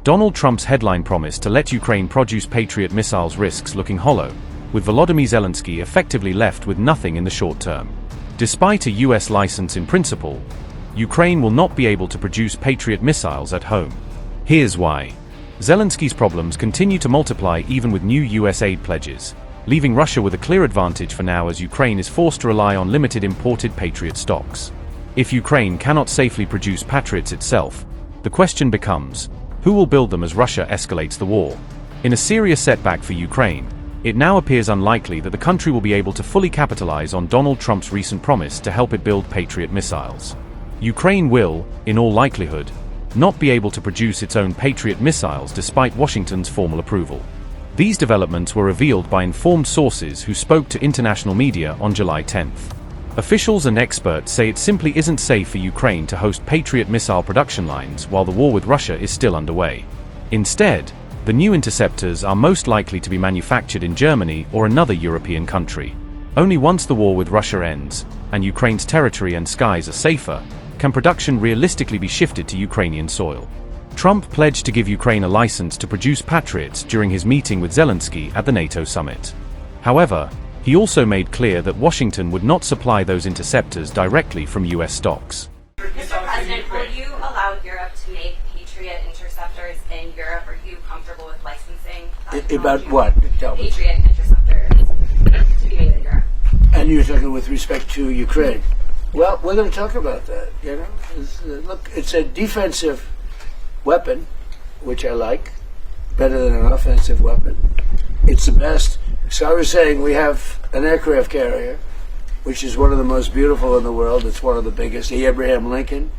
Donald Trump's headline promise to let Ukraine produce Patriot missiles risks looking hollow, with Volodymyr Zelensky effectively left with nothing in the short term. Despite a US license in principle, Ukraine will not be able to produce Patriot missiles at home. Here's why. Zelensky's problems continue to multiply even with new US aid pledges, leaving Russia with a clear advantage for now as Ukraine is forced to rely on limited imported Patriot stocks. If Ukraine cannot safely produce Patriots itself, the question becomes, who will build them as Russia escalates the war? In a serious setback for Ukraine, it now appears unlikely that the country will be able to fully capitalize on Donald Trump's recent promise to help it build Patriot missiles. Ukraine will, in all likelihood, not be able to produce its own Patriot missiles despite Washington's formal approval. These developments were revealed by informed sources who spoke to international media on July 10th. Officials and experts say it simply isn't safe for Ukraine to host Patriot missile production lines while the war with Russia is still underway. Instead, the new interceptors are most likely to be manufactured in Germany or another European country. Only once the war with Russia ends, and Ukraine's territory and skies are safer, can production realistically be shifted to Ukrainian soil. Trump pledged to give Ukraine a license to produce Patriots during his meeting with Zelensky at the NATO summit. However, he also made clear that Washington would not supply those interceptors directly from US stocks. Mr. President, will you allow Europe to make Patriot interceptors in Europe? Are you comfortable with licensing? About what? Tell me. Patriot interceptors to be made in Europe. And you're talking with respect to Ukraine. Well, we're going to talk about that. You know, look, it's a defensive weapon, which I like, better than an offensive weapon. It's the best. So I was saying we have an aircraft carrier, which is one of the most beautiful in the world. It's one of the biggest, the Abraham Lincoln.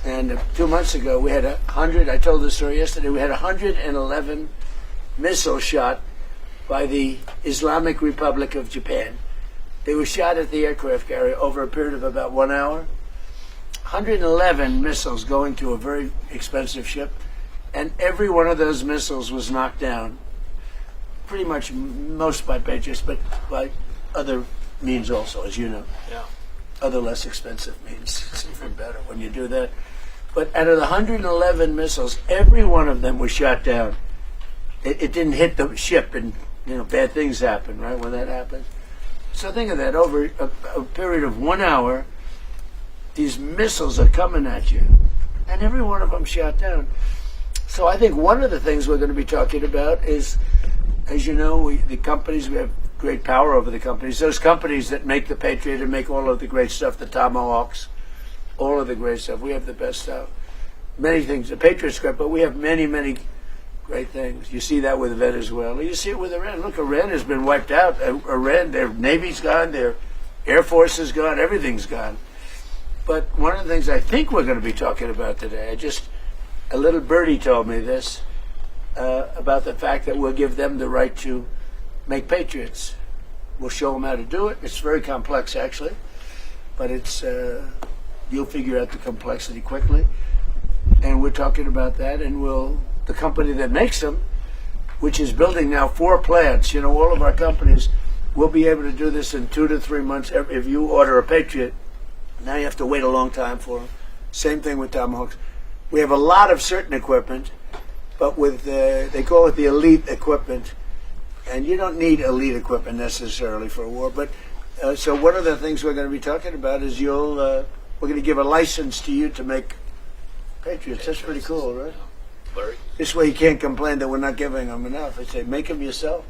And 2 months ago, we had 100, I told this story yesterday, we had 111 missiles shot by the Islamic Republic of Japan. They were shot at the aircraft carrier over a period of about 1 hour. 111 missiles going to a very expensive ship, and every one of those missiles was knocked down. Pretty much most by Patriots, but by other means also, as you know. Yeah. Other less expensive means. It's even better when you do that. But out of the 111 missiles, every one of them was shot down. It didn't hit the ship, and bad things happen, right, when that happens. So think of that, over a period of 1 hour, these missiles are coming at you, and every one of them shot down. So I think one of the things we're going to be talking about is, as you know, we have great power over the companies. Those companies that make the Patriot and make all of the great stuff, the Tomahawks, all of the great stuff. We have the best stuff. Many things. The Patriot's great, but we have many, many great things. You see that with Venezuela. You see it with Iran. Look, Iran has been wiped out. Iran, their Navy's gone, their Air Force is gone, everything's gone. But one of the things I think we're going to be talking about today, a little birdie told me this, about the fact that we'll give them the right to make Patriots. We'll show them how to do it. It's very complex, actually, but it's you'll figure out the complexity quickly. And we're talking about that, and the company that makes them, which is building now 4 plants, all of our companies will be able to do this in 2 to 3 months. If you order a Patriot, now you have to wait a long time for them. Same thing with Tomahawks. We have a lot of certain equipment, but with they call it the elite equipment, and you don't need elite equipment necessarily for a war. But so one of the things we're going to be talking about is we're going to give a license to you to make Patriots. That's pretty cool, right? Larry? This way you can't complain that we're not giving them enough. I say make them yourself.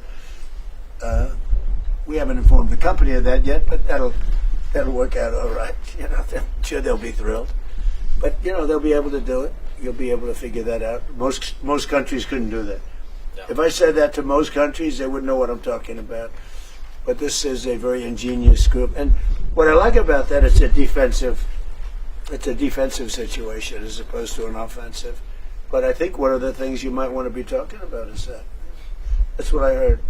We haven't informed the company of that yet, but that'll work out all right. I'm sure they'll be thrilled. But they'll be able to do it. You'll be able to figure that out. Most countries couldn't do that. No. If I said that to most countries, they wouldn't know what I'm talking about. But this is a very ingenious group. And what I like about that, it's a defensive situation as opposed to an offensive. But I think one of the things you might want to be talking about is that. That's what I heard.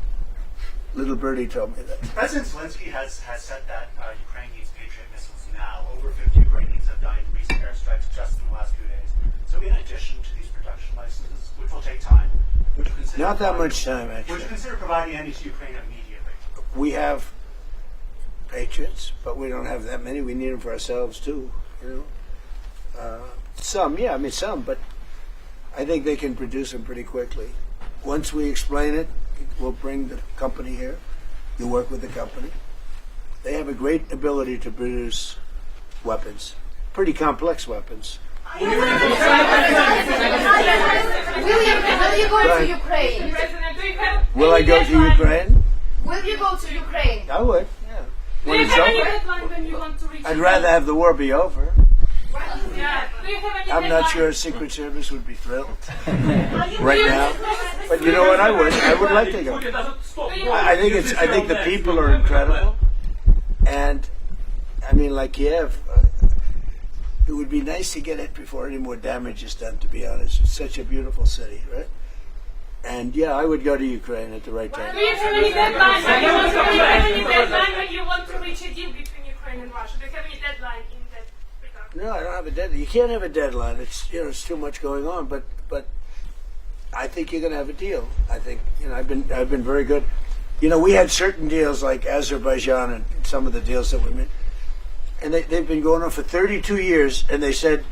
Little birdie told me that. President Zelensky has said that Ukraine needs Patriot missiles now. Over 50 Ukrainians have died in recent airstrikes just in the last few days. So in addition to these production licenses, which will take time, would you consider Not that much time, actually. Would you consider providing any to Ukraine immediately? We have Patriots, but we don't have that many. We need them for ourselves too. Some, but I think they can produce them pretty quickly. Once we explain it, we'll bring the company here. You work with the company. They have a great ability to produce weapons, pretty complex weapons. Will you go to Ukraine? Will I go to Ukraine? Will you go to Ukraine? I would, yeah. Do When you it's have any over. deadline when you want to reach? I'd rather have the war be over. Yeah. Do you have any I'm not deadline? sure Secret Service would be thrilled right now. But you know what? I would like to go. I think the people are incredible, and I mean, like Kiev, it would be nice to get it before any more damage is done. To be honest, it's such a beautiful city, right? And yeah, I would go to Ukraine at the right time. Do you have any deadline? Do you have any deadline when you want to reach a deal between Ukraine and Russia? Do you have any deadline in that regard? No, I don't have a deadline. You can't have a deadline. It's too much going on. But I think you're going to have a deal. I think I've been very good. We had certain deals like Azerbaijan and some of the deals that we made, and they've been going on for 32 years. And they said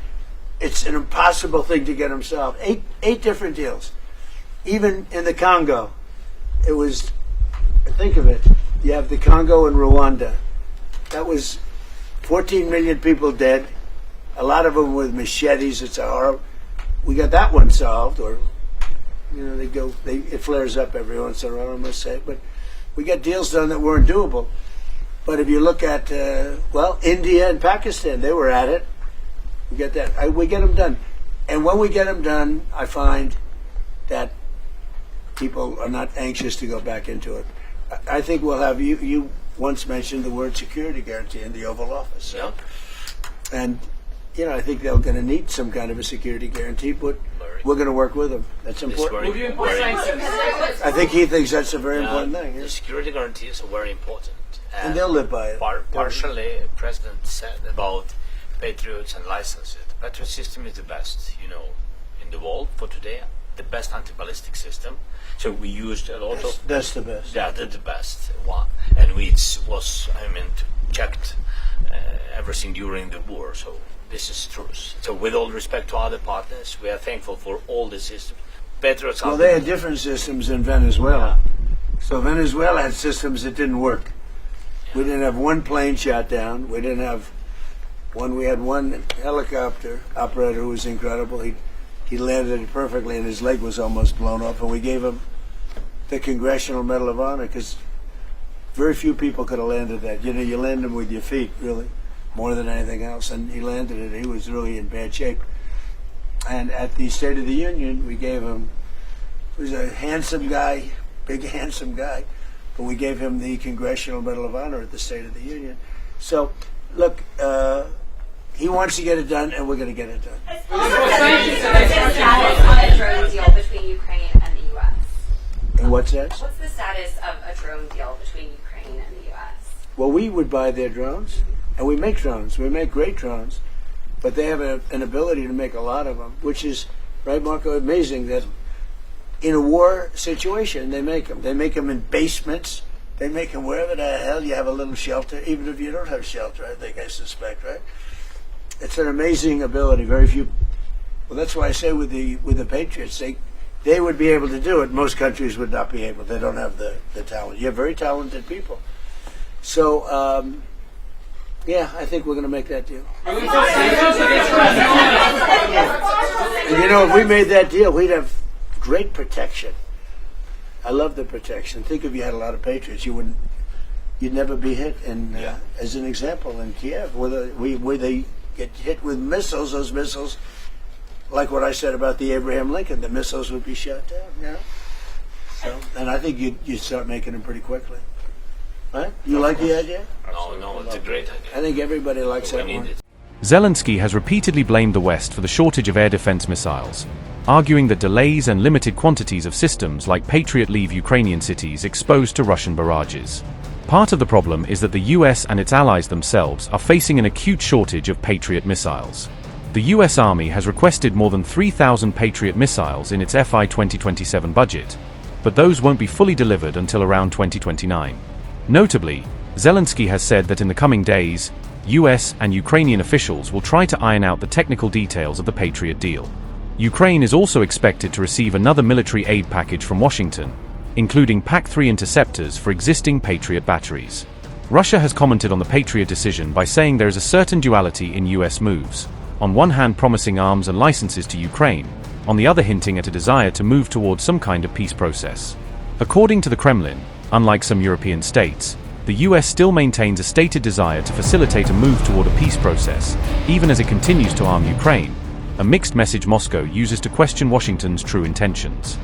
it's an impossible thing to get them solved. Eight different deals. Even in the Congo, it was. Think of it. You have the Congo and Rwanda. That was 14 million people dead. A lot of them with machetes. It's a horror. We got that one solved, or it flares up every once in a while, I must say. But we got deals done that weren't doable. But if you look at India and Pakistan, they were at it. We get that. We get them done, and when we get them done, I find that people are not anxious to go back into it. I think we'll have you once mentioned the word security guarantee in the Oval Office. So. Yeah. And I think they're going to need some kind of a security guarantee, but we're going to work with them. That's important. I think he thinks that's a very important thing. The security guarantees are very important. And they'll live by it. Partially, the President said about Patriots and licenses. The Patriot system is the best, in the world for today. The best anti-ballistic system. So we used a lot of... That's the best. Yeah, that's the best one. And we checked everything during the war. So this is true. So with all respect to other partners, we are thankful for all the systems. Patriots. Well, they had different systems in Venezuela. So Venezuela had systems that didn't work. We didn't have one plane shot down. We didn't have one. We had one helicopter operator who was incredible. He landed it perfectly, and his leg was almost blown off. And we gave him the Congressional Medal of Honor because very few people could have landed that. You land them with your feet, really, more than anything else. And he landed it. He was really in bad shape. And at the State of the Union, we gave him. He was a handsome guy, big handsome guy, but we gave him the Congressional Medal of Honor at the State of the Union. So, look. He wants to get it done, and we're going to get it done. What's the status of a drone deal between Ukraine and the U.S.? And what's that? What's the status of a drone deal between Ukraine and the U.S.? Well, we would buy their drones, and we make drones. We make great drones, but they have an ability to make a lot of them, which is, right, Marco, amazing that in a war situation, they make them. They make them in basements. They make them wherever the hell you have a little shelter, even if you don't have shelter, I suspect, right? It's an amazing ability. Very few. Well, that's why I say with the Patriots, they would be able to do it. Most countries would not be able. They don't have the talent. You have very talented people. So, I think we're going to make that deal. And if we made that deal, we'd have great protection. I love the protection. Think if you had a lot of Patriots, you'd never be hit. And as an example, in Kiev, where they get hit with missiles, those missiles, like what I said about the Abraham Lincoln, the missiles would be shot down. So, and I think you'd start making them pretty quickly. Right? You like the idea? No, it's a great idea. I think everybody likes that one. Zelensky has repeatedly blamed the West for the shortage of air defense missiles, arguing that delays and limited quantities of systems like Patriot leave Ukrainian cities exposed to Russian barrages. Part of the problem is that the US and its allies themselves are facing an acute shortage of Patriot missiles. The US Army has requested more than 3,000 Patriot missiles in its FY 2027 budget, but those won't be fully delivered until around 2029. Notably, Zelensky has said that in the coming days, US and Ukrainian officials will try to iron out the technical details of the Patriot deal. Ukraine is also expected to receive another military aid package from Washington, including PAC-3 interceptors for existing Patriot batteries. Russia has commented on the Patriot decision by saying there is a certain duality in US moves, on one hand promising arms and licenses to Ukraine, on the other hinting at a desire to move towards some kind of peace process. According to the Kremlin, unlike some European states, the US still maintains a stated desire to facilitate a move toward a peace process, even as it continues to arm Ukraine, a mixed message Moscow uses to question Washington's true intentions.